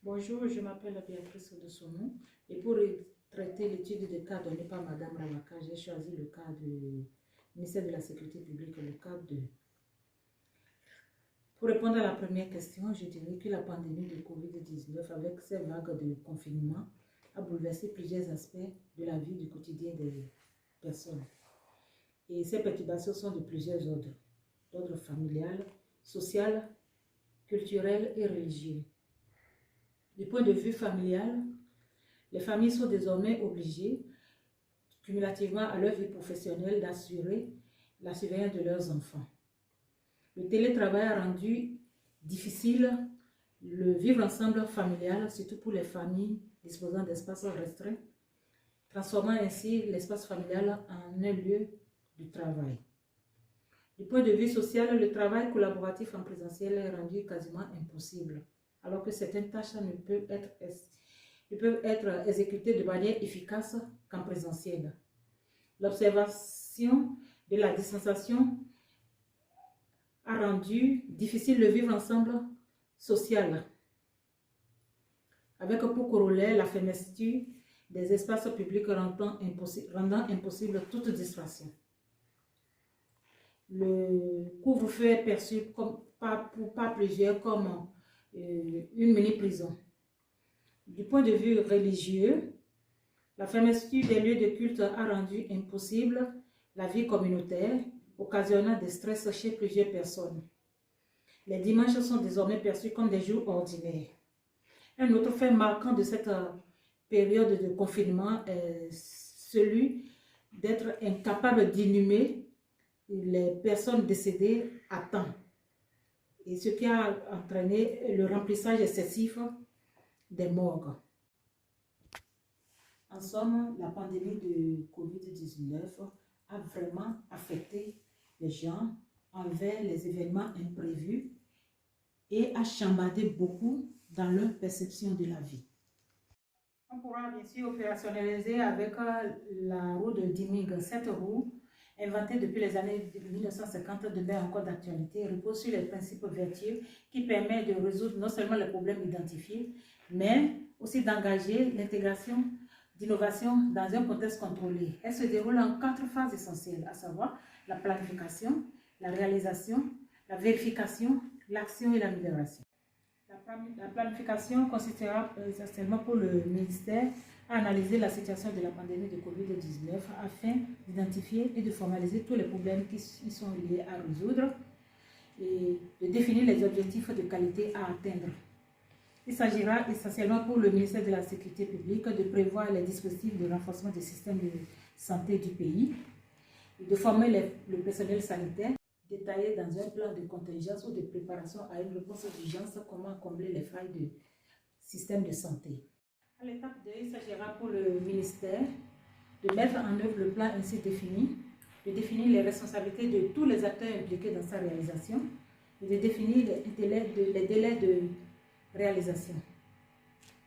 Bonjour, je m'appelle Béatrice Odosonou et pour traiter l'étude des cas donnés par Madame Ramaka, j'ai choisi le cas du ministère de la Sécurité publique, le cas 2. Pour répondre à la première question, je dirais que la pandémie de Covid-19 avec ses vagues de confinement a bouleversé plusieurs aspects de la vie du quotidien des personnes. Et ces perturbations sont de plusieurs ordres, d'ordre familial, social, culturel et religieux. Du point de vue familial, les familles sont désormais obligées, cumulativement à leur vie professionnelle, d'assurer la surveillance de leurs enfants. Le télétravail a rendu difficile le vivre ensemble familial, surtout pour les familles disposant d'espaces restreints, transformant ainsi l'espace familial en un lieu de travail. Du point de vue social, le travail collaboratif en présentiel est rendu quasiment impossible, alors que certaines tâches ne peuvent être exécutées de manière efficace qu'en présentiel. L'observation de la distanciation a rendu difficile le vivre ensemble social, avec pour corollaire la fermeture des espaces publics rendant impossible toute distraction. Le couvre-feu est perçu par plusieurs comme une mini-prison. Du point de vue religieux, la fermeture des lieux de culte a rendu impossible la vie communautaire, occasionnant des stress chez plusieurs personnes. Les dimanches sont désormais perçus comme des jours ordinaires. Un autre fait marquant de cette période de confinement est celui d'être incapable d'inhumer les personnes décédées à temps, et ce qui a entraîné le remplissage excessif des morgues. En somme, la pandémie de Covid-19 a vraiment affecté les gens envers les événements imprévus et a chambardé beaucoup dans leur perception de la vie. On pourra bien sûr opérationnaliser avec la roue de Diming. Cette roue, inventée depuis les années 1950, demeure encore d'actualité et repose sur les principes vertueux qui permettent de résoudre non seulement les problèmes identifiés, mais aussi d'engager l'intégration d'innovation dans un contexte contrôlé. Elle se déroule en 4 phases essentielles, à savoir la planification, la réalisation, la vérification, l'action et l'amélioration. La planification consistera essentiellement pour le ministère à analyser la situation de la pandémie de Covid-19 afin d'identifier et de formaliser tous les problèmes qui y sont liés à résoudre et de définir les objectifs de qualité à atteindre. Il s'agira essentiellement pour le ministère de la Sécurité publique de prévoir les dispositifs de renforcement du système de santé du pays, de former le personnel sanitaire, détailler dans un plan de contingence ou de préparation à une réponse d'urgence comment combler les failles du système de santé. À l'étape 2, il s'agira pour le ministère de mettre en œuvre le plan ainsi défini, de définir les responsabilités de tous les acteurs impliqués dans sa réalisation et de définir les délais de réalisation.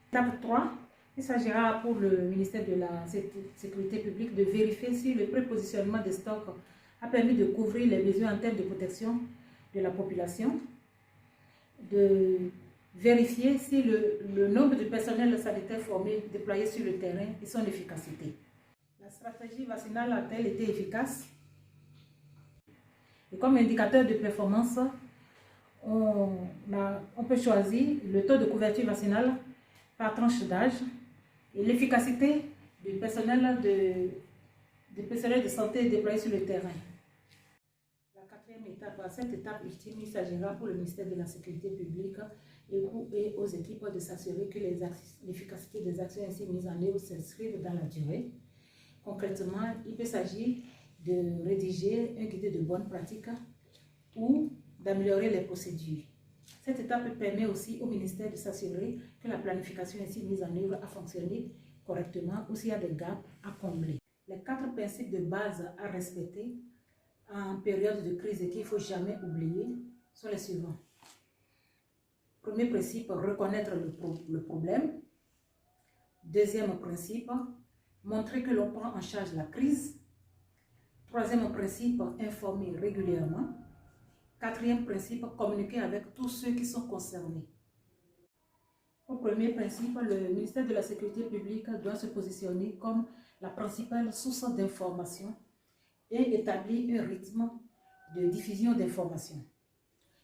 Étape 3, il s'agira pour le ministère de la Sécurité publique de vérifier si le prépositionnement des stocks a permis de couvrir les besoins en termes de protection de la population, de vérifier si le nombre de personnels sanitaires formés déployés sur le terrain et son efficacité. La stratégie vaccinale a-t-elle été efficace? Et comme indicateur de performance, on peut choisir le taux de couverture vaccinale par tranche d'âge et l'efficacité du personnel de santé déployé sur le terrain. La 4e étape, à cette étape ultime, il s'agira pour le ministère de la Sécurité publique et aux équipes de s'assurer que l'efficacité des actions ainsi mises en œuvre s'inscrivent dans la durée. Concrètement, il peut s'agir de rédiger un guide de bonnes pratiques ou d'améliorer les procédures. Cette étape permet aussi au ministère de s'assurer que la planification ainsi mise en œuvre a fonctionné correctement ou s'il y a des gaps à combler. Les 4 principes de base à respecter en période de crise et qu'il ne faut jamais oublier sont les suivants. Premier principe, reconnaître le problème. Deuxième principe, montrer que l'on prend en charge la crise. Troisième principe, informer régulièrement. 4e principe, communiquer avec tous ceux qui sont concernés. Pour Au premier principe, le ministère de la Sécurité publique doit se positionner comme la principale source d'information et établir un rythme de diffusion d'informations.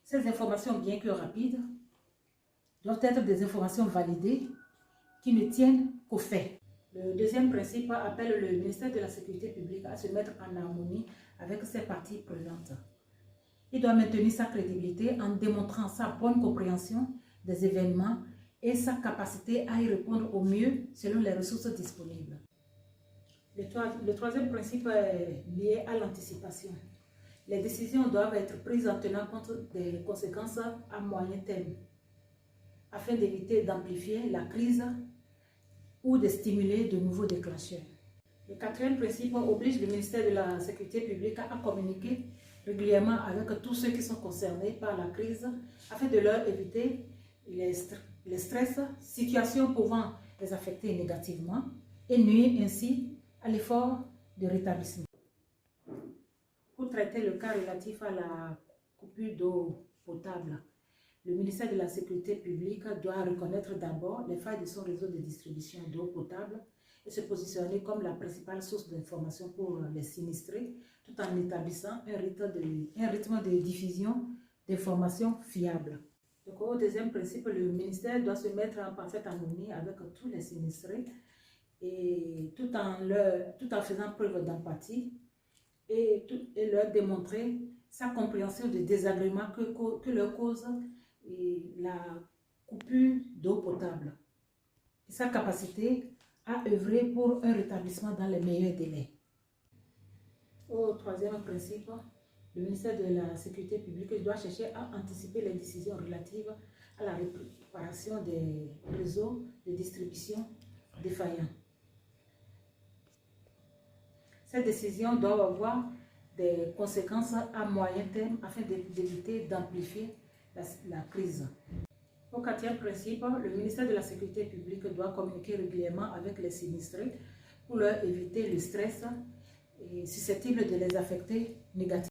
Ces informations, bien que rapides, doivent être des informations validées qui ne tiennent qu'aux faits. Le deuxième principe appelle le ministère de la Sécurité publique à se mettre en harmonie avec ses parties prenantes. Il doit maintenir sa crédibilité en démontrant sa bonne compréhension des événements et sa capacité à y répondre au mieux selon les ressources disponibles. Le troisième principe est lié à l'anticipation. Les décisions doivent être prises en tenant compte des conséquences à moyen terme, afin d'éviter d'amplifier la crise ou de stimuler de nouveaux déclencheurs. Le quatrième principe oblige le ministère de la Sécurité publique à communiquer régulièrement avec tous ceux qui sont concernés par la crise afin de leur éviter les stress, situations pouvant les affecter négativement et nuire ainsi à l'effort de rétablissement. Pour traiter le cas relatif à la coupure d'eau potable, le ministère de la Sécurité publique doit reconnaître d'abord les failles de son réseau de distribution d'eau potable et se positionner comme la principale source d'information pour les sinistrés, tout en établissant un rythme de diffusion d'informations fiables. Donc, au deuxième principe, le ministère doit se mettre en parfaite harmonie avec tous les sinistrés et tout en faisant preuve d'empathie et leur démontrer sa compréhension des désagréments que leur cause la coupure d'eau potable et sa capacité à œuvrer pour un rétablissement dans les meilleurs délais. Au troisième principe, le ministère de la Sécurité publique doit chercher à anticiper les décisions relatives à la réparation des réseaux de distribution défaillants. Ces décisions doivent avoir des conséquences à moyen terme afin d'éviter d'amplifier la crise. Au quatrième principe, le ministère de la Sécurité publique doit communiquer régulièrement avec les sinistrés pour leur éviter le stress susceptible de les affecter négativement.